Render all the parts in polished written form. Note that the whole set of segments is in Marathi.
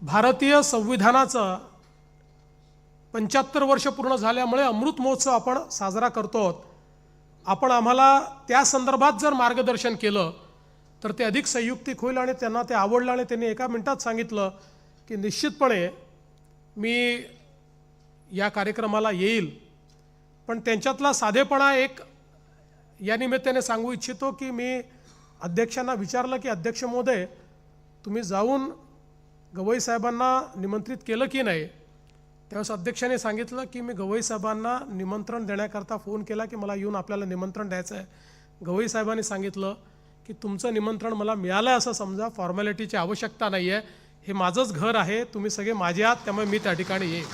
भारतीय संविधानाचं 75 वर्ष पूर्ण झाल्यामुळे अमृत महोत्सव आपण साजरा करतो। आपण आम्हाला त्या संदर्भात जर मार्गदर्शन केलं तर ते अधिक संयुक्तिक होईल आणि त्यांना ते आवडलं आणि त्यांनी एका मिनिटात सांगितलं की निश्चितपणे मी या कार्यक्रमाला येईल। पण त्यांच्यातला साधेपणा एक या निमित्ताने सांगू इच्छितो की मी अध्यक्षांना विचारलं की अध्यक्ष महोदय तुम्ही जाऊन गवई साहेबांना निमंत्रित केलं की नाही। त्यावेळेस अध्यक्षाने सांगितलं की मी गवई साहेबांना निमंत्रण देण्याकरता फोन केला की मला येऊन आपल्याला निमंत्रण द्यायचं आहे। गवई साहेबांनी सांगितलं की तुमचं निमंत्रण मला मिळालं असं समजा, फॉर्मॅलिटीची आवश्यकता नाही आहे, हे माझंच घर आहे, तुम्ही सगळे माझे आहात, त्यामुळे मी त्या ठिकाणी येईन।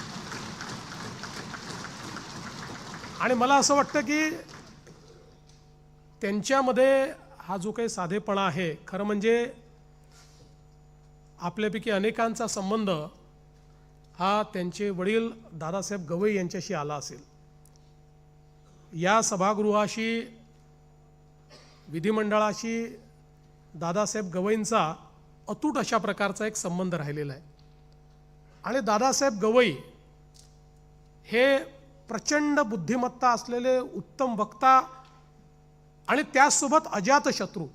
आणि मला असं वाटतं की त्यांच्यामध्ये हा जो काही साधेपणा आहे, खरं म्हणजे आपल्यापैकी अनेकांचा संबंध हा त्यांचे वडील दादासाहेब गवई यांच्याशी आला असेल। या सभागृहाशी, विधिमंडळाशी दादासाहेब गवईंचा अतूट अशा प्रकारचा एक संबंध राहिलेला आहे। आणि दादासाहेब गवई हे प्रचंड बुद्धिमत्ता असलेले उत्तम वक्ता आणि त्यासोबत अजातशत्रू,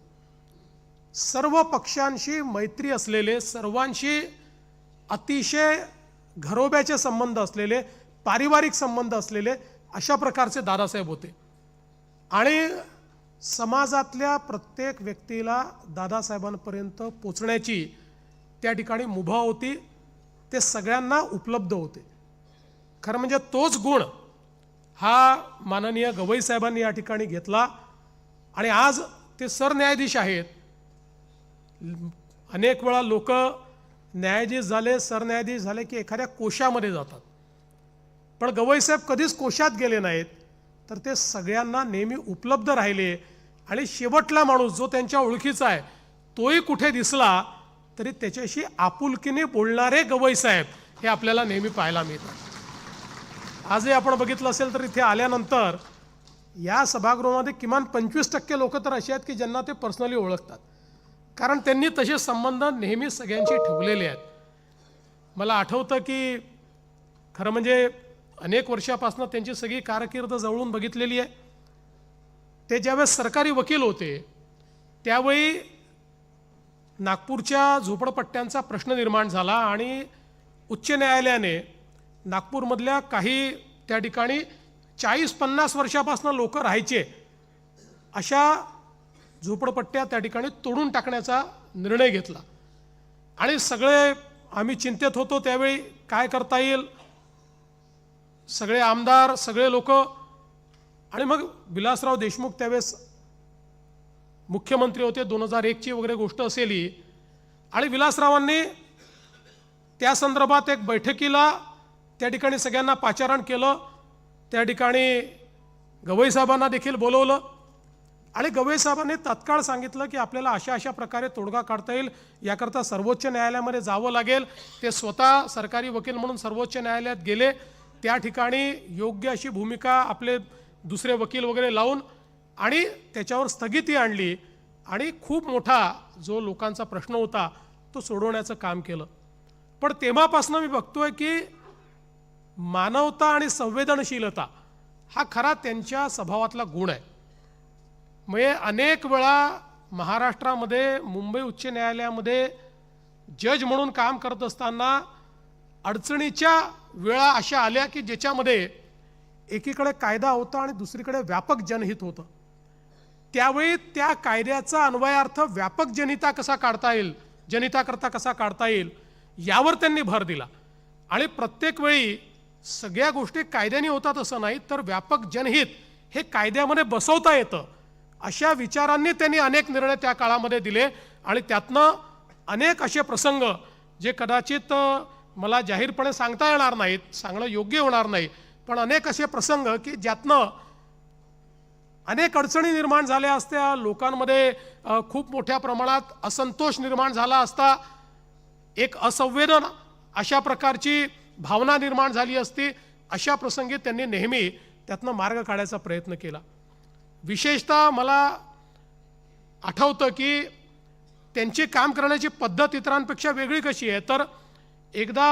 सर्व पक्षांशी मैत्री असलेले, सर्वांशी अतिशय घरोब्याचे संबंध असलेले, पारिवारिक संबंध असलेले अशा प्रकारचे दादासाहेब होते। आणि समाजातल्या प्रत्येक व्यक्तीला दादासाहेबांपर्यंत पोचण्याची त्या ठिकाणी मुभा होती, ते सगळ्यांना उपलब्ध होते। खरं म्हणजे तोच गुण हा माननीय गवई साहेबांनी या ठिकाणी घेतला आणि आज ते सरन्यायाधीश आहेत। अनेक वेळा लोक न्यायाधीश झाले, सरन्यायाधीश झाले की एखाद्या कोशामध्ये जातात, पण गवई साहेब कधीच कोशात गेले नाहीत, तर ते सगळ्यांना नेहमी उपलब्ध राहिले। आणि शेवटला माणूस जो त्यांच्या ओळखीचा आहे तोही कुठे दिसला तरी त्याच्याशी आपुलकीने बोलणारे गवई साहेब हे आपल्याला नेहमी पाहायला मिळतात। आजही आपण बघितलं असेल तर इथे आल्यानंतर या सभागृहामध्ये किमान 25% लोक तर असे आहेत की ज्यांना ते पर्सनली ओळखतात, कारण त्यांनी तसे संबंध नेहमी सगळ्यांशी ठेवलेले आहेत। मला आठवतं की खरं म्हणजे अनेक वर्षापासून त्यांची सगळी कारकीर्द जवळून बघितलेली आहे। ते ज्यावेळेस सरकारी वकील होते त्यावेळी नागपूरच्या झोपडपट्ट्यांचा प्रश्न निर्माण झाला आणि उच्च न्यायालयाने नागपूरमधल्या काही त्या ठिकाणी 40-50 वर्षापासून लोक राहायचे अशा झोपडपट्ट्या त्या ठिकाणी तोडून टाकण्याचा निर्णय घेतला। आणि सगळे आम्ही चिंतेत होतो त्यावेळी काय करता येईल, सगळे आमदार, सगळे लोक। आणि मग विलासराव देशमुख त्यावेळेस मुख्यमंत्री होते, 2001ची वगैरे गोष्ट असेल ही। आणि विलासरावांनी त्या संदर्भात एक बैठकीला त्या ठिकाणी सगळ्यांना पाचारण केलं, त्या ठिकाणी गवई साहेबांना देखील बोलवलं आणि गवई साहेबांनी तात्काळ सांगितलं की आपल्याला अशा अशा प्रकारे तोडगा काढता येईल, याकरता सर्वोच्च न्यायालयामध्ये जावं लागेल। ते स्वतः सरकारी वकील म्हणून सर्वोच्च न्यायालयात गेले, त्या ठिकाणी योग्य अशी भूमिका आपले दुसरे वकील वगैरे लावून आणि त्याच्यावर स्थगिती आणली आणि खूप मोठा जो लोकांचा प्रश्न होता तो सोडवण्याचं काम केलं। पण तेव्हापासून मी बघतोय की मानवता आणि संवेदनशीलता हा खरा त्यांच्या स्वभावातला गुण आहे। म्हणजे अनेक वेळा महाराष्ट्रामध्ये मुंबई उच्च न्यायालयामध्ये जज म्हणून काम करत असताना अडचणीच्या वेळा अशा आल्या की ज्याच्यामध्ये एकीकडे कायदा होता आणि दुसरीकडे व्यापक जनहित होतं। त्यावेळी त्या कायद्याचा अन्वयार्थ व्यापक जनहिता कसा काढता येईल, जनहिताकरता कसा काढता येईल यावर त्यांनी भर दिला। आणि प्रत्येक वेळी सगळ्या गोष्टी कायद्याने होतात असं नाही, तर व्यापक जनहित हे कायद्यामध्ये बसवता येतं अशा विचारांनी त्यांनी अनेक निर्णय त्या काळामध्ये दिले। आणि त्यातनं अनेक असे प्रसंग जे कदाचित मला जाहीरपणे सांगता येणार नाहीत, सांगणं योग्य होणार नाही, पण अनेक असे प्रसंग की ज्यातनं अनेक अडचणी निर्माण झाल्या असत्या, लोकांमध्ये खूप मोठ्या प्रमाणात असंतोष निर्माण झाला असता, एक असंवेदन अशा प्रकारची भावना निर्माण झाली असती, अशा प्रसंगी त्यांनी नेहमी त्यातनं मार्ग काढायचा प्रयत्न केला। विशेषतः मला आठवतं की त्यांची काम करण्याची पद्धत इतरांपेक्षा वेगळी कशी आहे, तर एकदा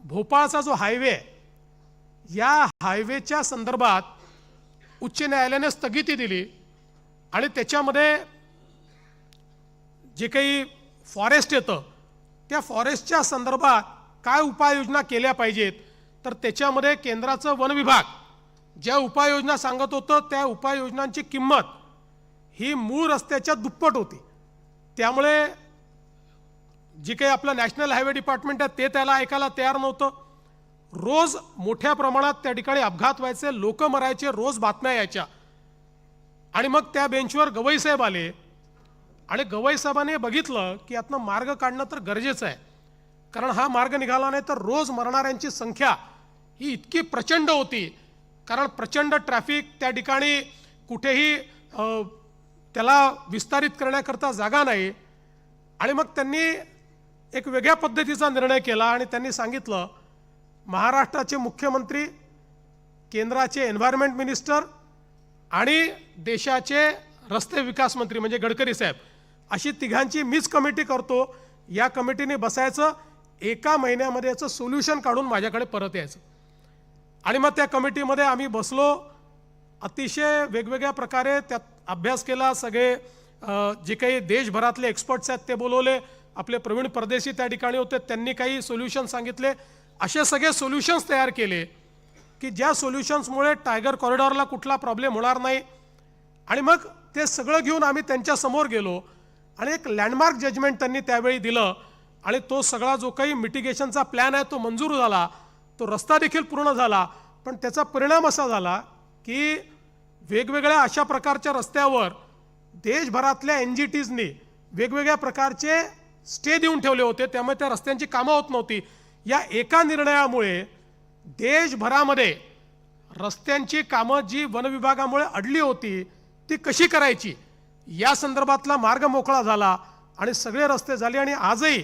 भोपाळचा जो हायवे आहे या हायवेच्या संदर्भात उच्च न्यायालयाने स्थगिती दिली आणि त्याच्यामध्ये जे काही फॉरेस्ट येतं त्या फॉरेस्टच्या संदर्भात काय उपाययोजना केल्या पाहिजेत तर त्याच्यामध्ये केंद्राचं वन विभाग ज्या उपाययोजना सांगत होतं त्या उपाययोजनांची किंमत ही मूळ रस्त्याच्या दुप्पट होती. त्यामुळे जे काही आपलं नॅशनल हायवे डिपार्टमेंट आहे ते त्याला ऐकायला तयार नव्हतं. रोज मोठ्या प्रमाणात त्या ठिकाणी अपघात व्हायचे, लोक मरायचे, रोज बातम्या यायच्या. आणि मग त्या बेंचवर गवई साहेब आले आणि गवई साहेबांनी बघितलं की यातनं मार्ग काढणं तर गरजेचं आहे, कारण हा मार्ग निघाला नाही तर रोज मरणाऱ्यांची संख्या ही इतकी प्रचंड होती, कारण प्रचंड ट्रॅफिक त्या ठिकाणी, कुठेही त्याला विस्तारित करण्याकरता जागा नाही. आणि मग त्यांनी एक वेगळ्या पद्धतीचा निर्णय केला आणि त्यांनी सांगितलं महाराष्ट्राचे मुख्यमंत्री, केंद्राचे एन्व्हायरमेंट मिनिस्टर आणि देशाचे रस्ते विकास मंत्री म्हणजे गडकरी साहेब अशी तिघांची मीच कमिटी करतो, या कमिटीने बसायचं, एका महिन्यामध्ये याचं सोल्युशन काढून माझ्याकडे परत यायचं. आणि मग त्या कमिटीमध्ये आम्ही बसलो, अतिशय वेगवेगळ्या प्रकारे त्यात अभ्यास केला. सगळे जे काही देशभरातले एक्सपर्ट्स आहेत ते बोलवले, आपले प्रवीण परदेशी त्या ठिकाणी होते, त्यांनी काही सोल्युशन सांगितले. असे सगळे सोल्युशन्स तयार केले की ज्या सोल्युशन्समुळे टायगर कॉरिडॉरला कुठला प्रॉब्लेम होणार नाही. आणि मग ते सगळं घेऊन आम्ही त्यांच्यासमोर गेलो आणि एक लँडमार्क जजमेंट त्यांनी त्यावेळी दिलं आणि तो सगळा जो काही मिटिगेशनचा प्लॅन आहे तो मंजूर झाला, तो रस्ता देखील पूर्ण झाला. पण त्याचा परिणाम असा झाला की वेगवेगळ्या अशा प्रकारच्या रस्त्यावर देशभरातल्या NGTsनी वेगवेगळ्या प्रकारचे स्टे देऊन ठेवले होते, त्यामुळे त्या रस्त्यांची कामं होत नव्हती. या एका निर्णयामुळे देशभरामध्ये रस्त्यांची कामं जी वन विभागामुळे अडली होती ती कशी करायची या संदर्भातला मार्ग मोकळा झाला आणि सगळे रस्ते झाले. आणि आजही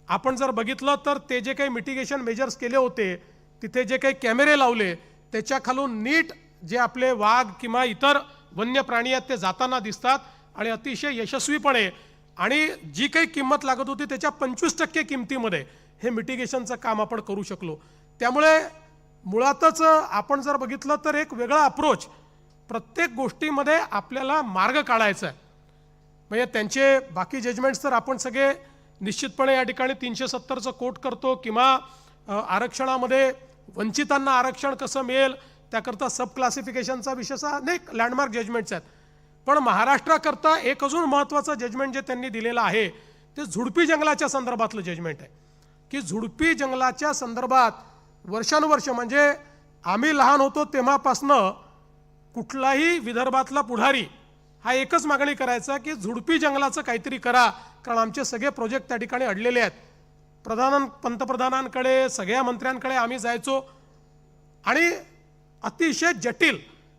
आपण जर बघितलं तर ते जे काही मिटिगेशन मेजर्स केले होते, तिथे जे काही कॅमेरे लावले त्याच्या खालून नीट जे आपले वाघ किंवा इतर वन्य प्राणी आहेत ते जाताना दिसतात आणि अतिशय यशस्वीपणे, आणि जी काही किंमत लागत होती त्याच्या 25% किमतीमध्ये हे मिटिगेशनचं काम आपण करू शकलो. त्यामुळे मुळातच आपण जर बघितलं तर एक वेगळा अप्रोच, प्रत्येक गोष्टीमध्ये आपल्याला मार्ग काढायचा आहे. म्हणजे त्यांचे बाकी जजमेंट्स तर आपण सगळे निश्चितपणे या ठिकाणी 370चं कोट करतो, किंवा आरक्षणामध्ये वंचितांना आरक्षण कसं मिळेल त्याकरता सब क्लासिफिकेशनचा विषयचा अनेक लँडमार्क जजमेंट्स आहेत. पण महाराष्ट्राकरता एक अजून महत्त्वाचं जजमेंट जे त्यांनी दिलेलं आहे ते झुडपी जंगलाच्या संदर्भातलं जजमेंट आहे की झुडपी जंगलाच्या संदर्भात वर्षानुवर्ष, म्हणजे आम्ही लहान होतो तेव्हापासनं कुठलाही विदर्भातला पुढारी हा एकच मागणी करायचा की झुडपी जंगलाचं काहीतरी करा, कारण आमचे सगळे प्रोजेक्ट त्या ठिकाणी अडलेले आहेत. पंतप्रधानांकडे, सगळ्या मंत्र्यांकडे आम्ही जायचो आणि अतिशय जटिल,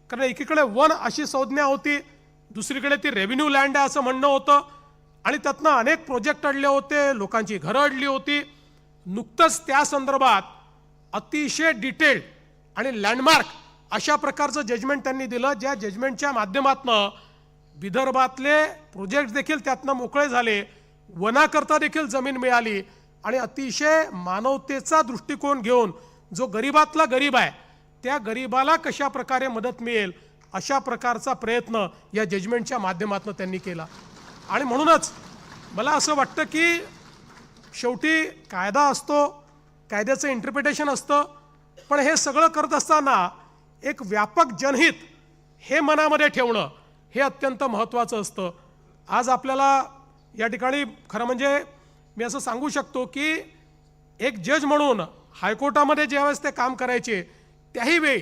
कारण एकीकडे वन अशी संज्ञा होती, दुसरीकडे ती रेव्हेन्यू लँड आहे असं म्हणणं होतं आणि त्यातनं अनेक प्रोजेक्ट अडले होते, लोकांची घरं अडली होती. नुकतंच त्या संदर्भात अतिशय डिटेल्ड आणि लँडमार्क अशा प्रकारचं जजमेंट त्यांनी दिलं, ज्या जजमेंटच्या माध्यमातनं विदर्भातले प्रोजेक्ट देखील त्यातनं मोकळे झाले, वनाकरता देखील जमीन मिळाली आणि अतिशय मानवतेचा दृष्टिकोन घेऊन जो गरीबातला गरीब आहे त्या गरीबाला कशा प्रकारे मदत मिळेल अशा प्रकारचा प्रयत्न या जजमेंटच्या माध्यमातून त्यांनी केला. आणि म्हणूनच मला असं वाटतं की शेवटी कायदा असतो, कायद्याचं इंटरप्रिटेशन असतं, पण हे सगळं करत असताना एक व्यापक जनहित हे मनामध्ये ठेवणं हे अत्यंत महत्त्वाचं असतं. आज आपल्याला या ठिकाणी खरं म्हणजे मी असं सांगू शकतो की एक जज म्हणून हायकोर्टामध्ये ज्यावेळेस ते काम करायचे त्याही वेळी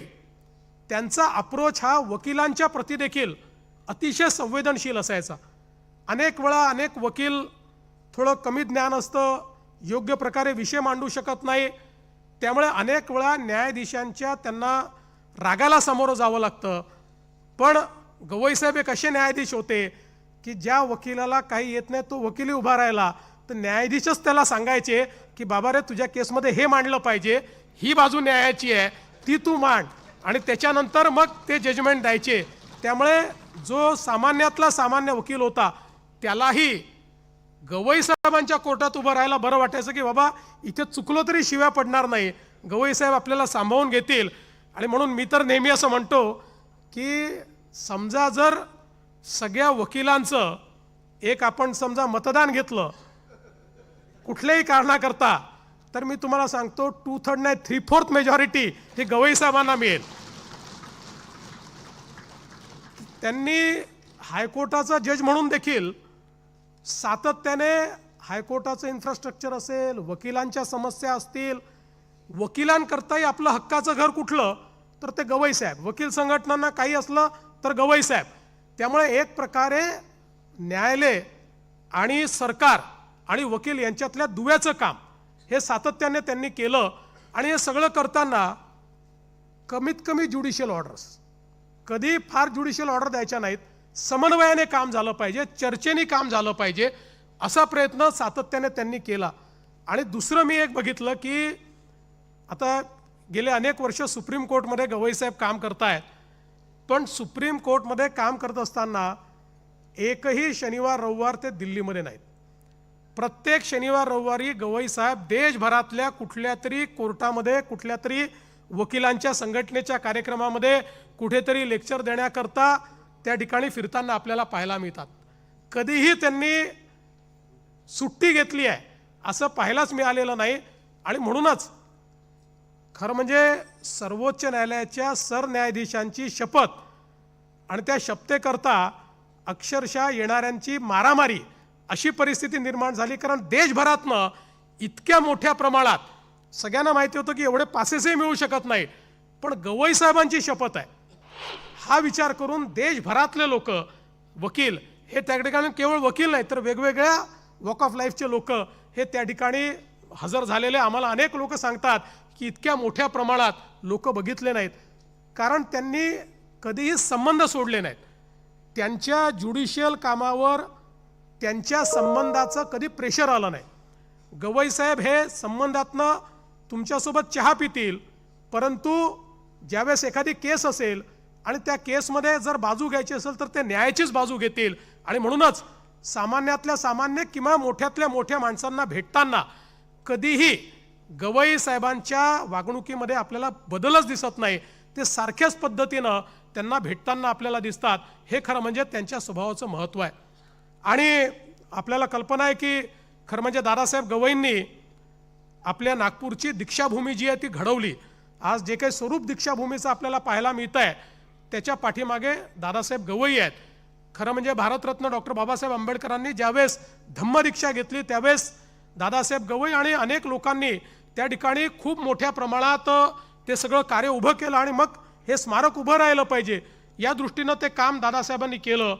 त्यांचा अप्रोच हा वकिलांच्या प्रती देखील अतिशय संवेदनशील असायचा. अनेक वेळा अनेक वकील थोडं कमी ज्ञान असतं, योग्य प्रकारे विषय मांडू शकत नाही, त्यामुळे अनेक वेळा न्यायाधीशांच्या त्यांना रागाला सामोरं जावं लागतं. पण गवई साहेब एक असे न्यायाधीश होते की ज्या वकिलाला काही येत नाही तो वकिली उभा राहिला तर न्यायाधीशच त्याला सांगायचे की बाबा रे तुझ्या केसमध्ये हे मांडलं पाहिजे, ही बाजू न्यायाची आहे ती तू मांड, आणि त्याच्यानंतर मग ते जजमेंट द्यायचे. त्यामुळे जो सामान्यातला सामान्य वकील होता त्यालाही गवई साहेबांच्या कोर्टात उभं राहायला बरं वाटायचं की बाबा इथे चुकलो तरी शिव्या पडणार नाही, गवई साहेब आपल्याला सांभाळून घेतील. आणि म्हणून मी तर नेहमी असं म्हणतो की समजा जर सगळ्या वकिलांचं एक आपण समजा मतदान घेतलं कुठल्याही कारणाकरता, तर मी तुम्हाला सांगतो 2/3 नाही 3/4 मेजॉरिटी ही गवई साहेबांना मिळेल. त्यांनी हायकोर्टाचा जज म्हणून देखील सातत्याने हायकोर्टाचं इन्फ्रास्ट्रक्चर असेल, वकिलांच्या समस्या असतील, वकिलांकरताही आपलं हक्काचं घर कुठलं तर ते गवई साहेब, वकील संघटनांना काही असलं तर गवई साहेब. त्यामुळे एक प्रकारे न्यायालय आणि सरकार आणि वकील यांच्यातल्या दुव्याचं काम हे सातत्याने त्यांनी केलं. आणि हे सगळं करताना कमीत कमी ज्युडिशियल ऑर्डर्स, कधी फार ज्युडिशियल ऑर्डर द्यायच्या नाहीत, समन्वयाने काम झालं पाहिजे, चर्चेने काम झालं पाहिजे, असा प्रयत्न सातत्याने त्यांनी केला. आणि दुसरं मी एक बघितलं की आता गेले अनेक वर्ष सुप्रीम कोर्टमध्ये गवई साहेब काम करतायत, पण सुप्रीम कोर्टमध्ये काम करत असताना एकही शनिवार रविवार ते दिल्लीमध्ये नाहीत. प्रत्येक शनिवार रविवारी गवई साहेब देशभरातल्या कुठल्या तरी कोर्टामध्ये, कुठल्या तरी वकिलांच्या संघटनेच्या कार्यक्रमामध्ये, कुठेतरी लेक्चर देण्याकरता त्या ठिकाणी फिरताना आपल्याला पाहायला मिळतात. कधीही त्यांनी सुट्टी घेतली आहे असं पाहायलाच मिळालेलं नाही. आणि म्हणूनच खरं म्हणजे सर्वोच्च न्यायालयाच्या सरन्यायाधीशांची शपथ आणि त्या शपथेकरता अक्षरशः येणाऱ्यांची मारामारी अशी परिस्थिती निर्माण झाली. कारण देशभरातनं इतक्या मोठ्या प्रमाणात सगळ्यांना माहिती होतं की एवढे पासेसही मिळू शकत नाही, पण गवई साहेबांची शपथ आहे हा विचार करून देशभरातले लोक, वकील हे त्या ठिकाणी केवळ वकील नाही तर वेगवेगळ्या वॉक ऑफ लाईफचे लोक हे त्या ठिकाणी हजर झालेले. आम्हाला अनेक लोक सांगतात की इतक्या मोठ्या प्रमाणात लोक बघितले नाहीत, कारण त्यांनी कधीही संबंध सोडले नाहीत. त्यांच्या ज्युडिशियल कामावर त्यांच्या संबंधाचं कधी प्रेशर आलं नाही. गवई साहेब हे संबंधातनं तुमच्यासोबत चहा पितील, परंतु ज्यावेळेस एखादी केस असेल आणि त्या केसमध्ये जर बाजू घ्यायची असेल तर ते न्यायाचीच बाजू घेतील. आणि म्हणूनच सामान्यातल्या सामान्य किंवा मोठ्यातल्या मोठ्या माणसांना भेटताना कधीही गवई साहेबांच्या वागणुकीमध्ये आपल्याला बदलच दिसत नाही. ते सारख्याच पद्धतीनं त्यांना भेटताना आपल्याला दिसतात. हे खरं म्हणजे त्यांच्या स्वभावाचं महत्त्व आहे. आणि आपल्याला कल्पना आहे की खरं म्हणजे दादासाहेब गवईंनी आपल्या नागपूरची दीक्षाभूमी जी आहे ती घडवली. आज जे काही स्वरूप दीक्षाभूमीचं आपल्याला पाहायला मिळतं आहे त्याच्या पाठीमागे दादासाहेब गवई आहेत. खरं म्हणजे भारतरत्न डॉक्टर बाबासाहेब आंबेडकरांनी ज्यावेळेस धम्मदीक्षा घेतली त्यावेळेस दादासाहेब गवई आणि अनेक लोकांनी त्या ठिकाणी खूप मोठ्या प्रमाणात ते सगळं कार्य उभं केलं. आणि मग हे स्मारक उभं राहिलं पाहिजे या दृष्टीनं ते काम दादासाहेबांनी केलं.